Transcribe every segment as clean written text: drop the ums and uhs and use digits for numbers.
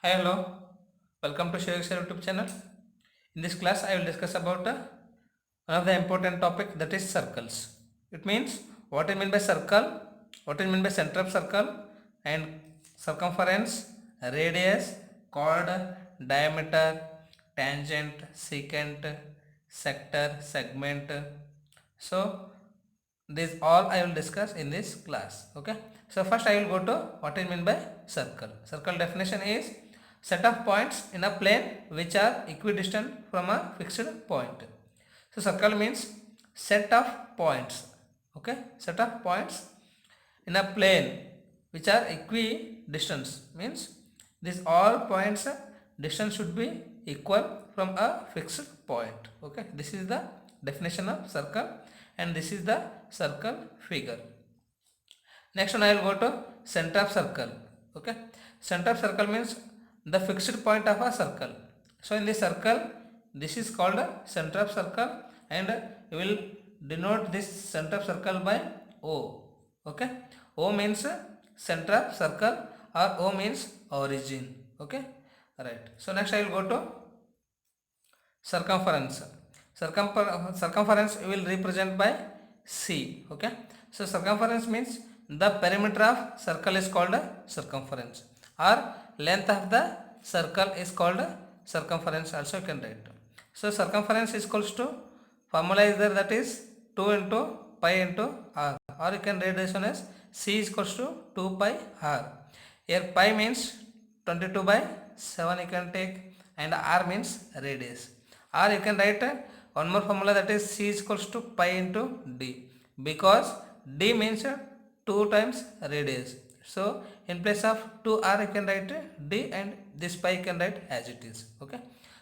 Hi, hello. Welcome to Share YouTube channel. In this class, I will discuss about one of the important topic that is circles. It means what I mean by circle, what I mean by center of circle, and circumference, radius, chord, diameter, tangent, secant, sector, segment. So these all I will discuss in this class. Okay. So first I will go to what I mean by circle. Circle definition is set of points in a plane which are equidistant from a fixed point. So circle means set of points. Okay. Set of points in a plane which are equidistant means these all points distance should be equal from a fixed point. Okay. This is the definition of circle and this is the circle figure. Next one I will go to center of circle. Okay, center of circle means the fixed point of a circle. So in this circle, this is called a center of circle, and you will denote this center of circle by O. Okay, O means center of circle or O means origin. Okay, right. So next I will go to circumference. Circumference will represent by C. Okay, so circumference means the perimeter of circle is called circumference, or length of the circle is called circumference also you can write. So circumference is equals to, formula is there, that is 2 into pi into r, or you can write this one as C is equals to 2 pi r. Here pi means 22 by 7 you can take, and r means radius, or you can write one more formula, that is C is equals to pi into d, because d means 2 times radius. So in place of 2r you can write d, and this pi you can write as it is. Okay,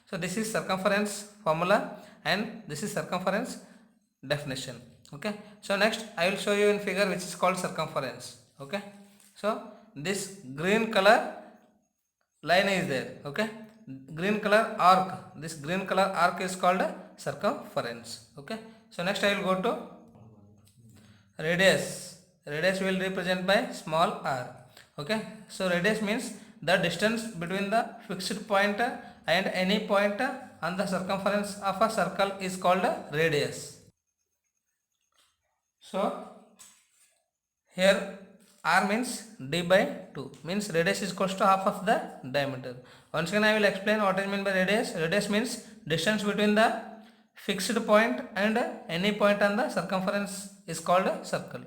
so this is circumference formula and this is circumference definition. Okay, so next I will show you in figure which is called circumference. Okay, so this green color line is there. Okay, green color arc, this green color arc is called circumference. Okay, so next I will go to radius. Radius will represent by small r. Okay, so radius means the distance between the fixed point and any point on the circumference of a circle is called radius. So here r means d by 2, means radius is equals to half of the diameter. Once again I will explain what I mean by radius. Radius means distance between the fixed point and any point on the circumference is called a circle.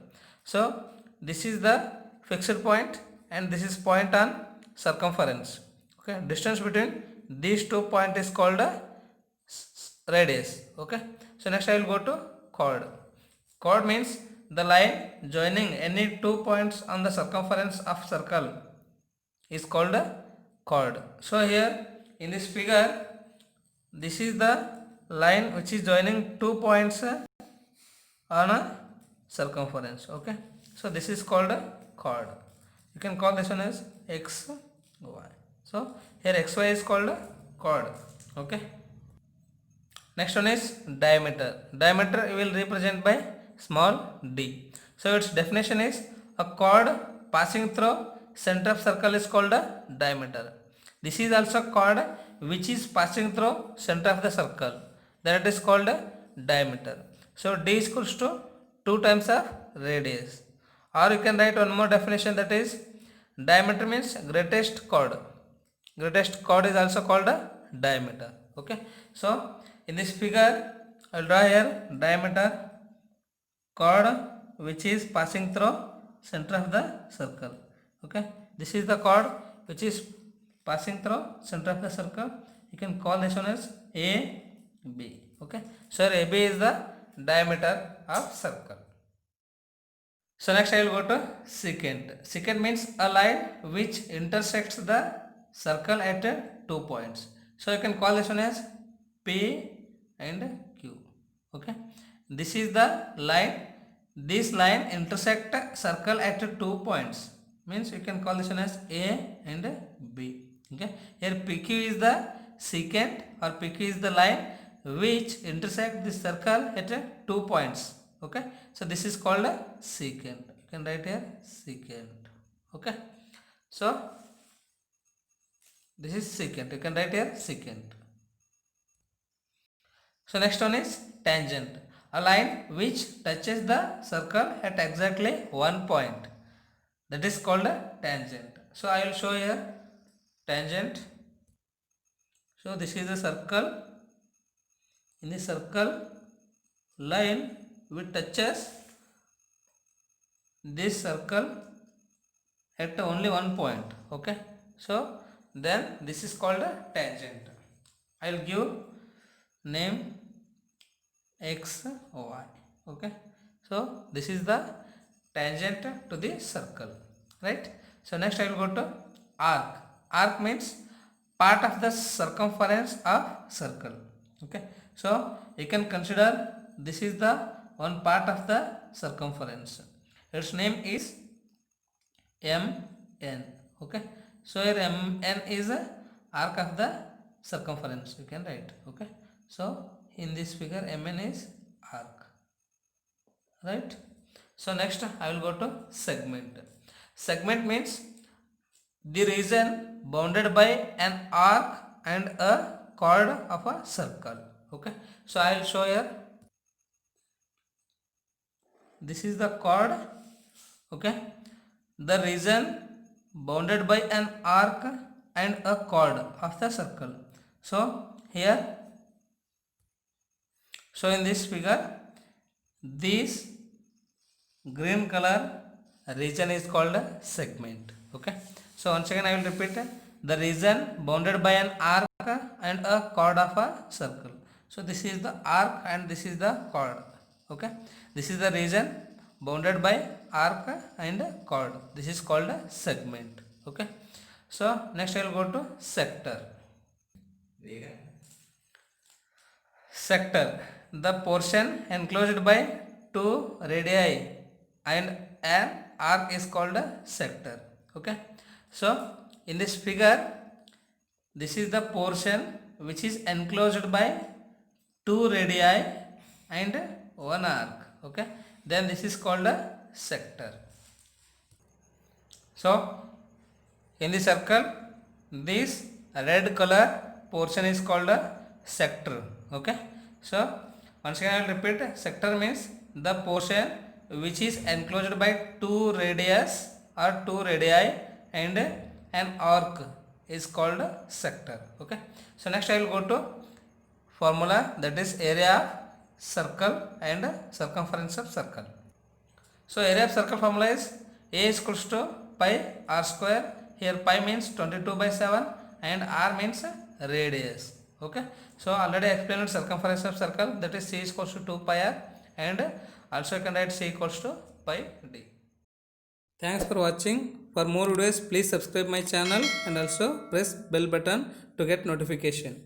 So this is the fixed point and this is point on circumference. Okay, distance between these two points is called a radius. Okay, so next I will go to chord. Chord means the line joining any 2 points on the circumference of circle is called a chord. So here in this figure, this is the line which is joining 2 points on a circumference. Okay, so this is called a chord. You can call this one as x y. So here xy is called a chord. Okay, next one is diameter. Diameter will represent by small d. So its definition is a chord passing through center of circle is called a diameter. This is also chord which is passing through center of the circle, that is called a diameter. So d is equals to 2 times of radius, or you can write one more definition, that is diameter means greatest chord. Greatest chord is also called a diameter. Okay, so in this figure I will draw here diameter chord which is passing through center of the circle. Okay, this is the chord which is passing through center of the circle. You can call this one as AB. Okay, so AB is the diameter of circle. So next I will go to secant. Secant means a line which intersects the circle at 2 points. So you can call this one as P and Q. Okay, this is the line. This line intersect circle at 2 points, means you can call this one as A and B. Okay, here PQ is the secant, or PQ is the line which intersect this circle at 2 points. Okay, so this is called a secant. You can write here secant. Okay, so This is secant. You can write here secant. So next one is tangent. A line which touches the circle at exactly one point. That is called a tangent. So I will show here tangent. So this is a circle. In the circle, line which touches this circle at only one point. Okay. So then this is called a tangent. I will give name x y. Okay. So this is the tangent to the circle, right? So next I will go to arc. Arc means part of the circumference of circle. Okay. So you can consider this is the one part of the circumference. Its name is mn. Okay. So here mn is a arc of the circumference, you can write. Okay. So in this figure mn is arc, right? So next I will go to segment. Segment means the region bounded by an arc and a chord of a circle. Okay. So I will show here. This is the chord. Okay. The region bounded by an arc and a chord of the circle. So here, so in this figure, this green color region is called a segment. Okay. So once again I will repeat, the region bounded by an arc and a chord of a circle. So this is the arc and this is the chord. Okay. This is the region bounded by arc and chord. This is called a segment. Okay. So next I will go to sector. Sector, the portion enclosed by two radii and an arc is called a sector. Okay. So in this figure, this is the portion which is enclosed by two radii and one arc. Okay. Then this is called a sector. So in the circle, this red color portion is called a sector. Okay. So once again I will repeat, sector means the portion which is enclosed by two radius or two radii and an arc is called a sector. Okay. So next I will go to formula, that is area of circle and circumference of circle. So area of circle formula is A is equals to pi r square. Here pi means 22/7 and r means radius. Okay. So already I explained circumference of circle, that is c is equals to 2 pi r, and also you can write c equals to pi d. Thanks for watching. For more videos please subscribe my channel and also press bell button to get notification.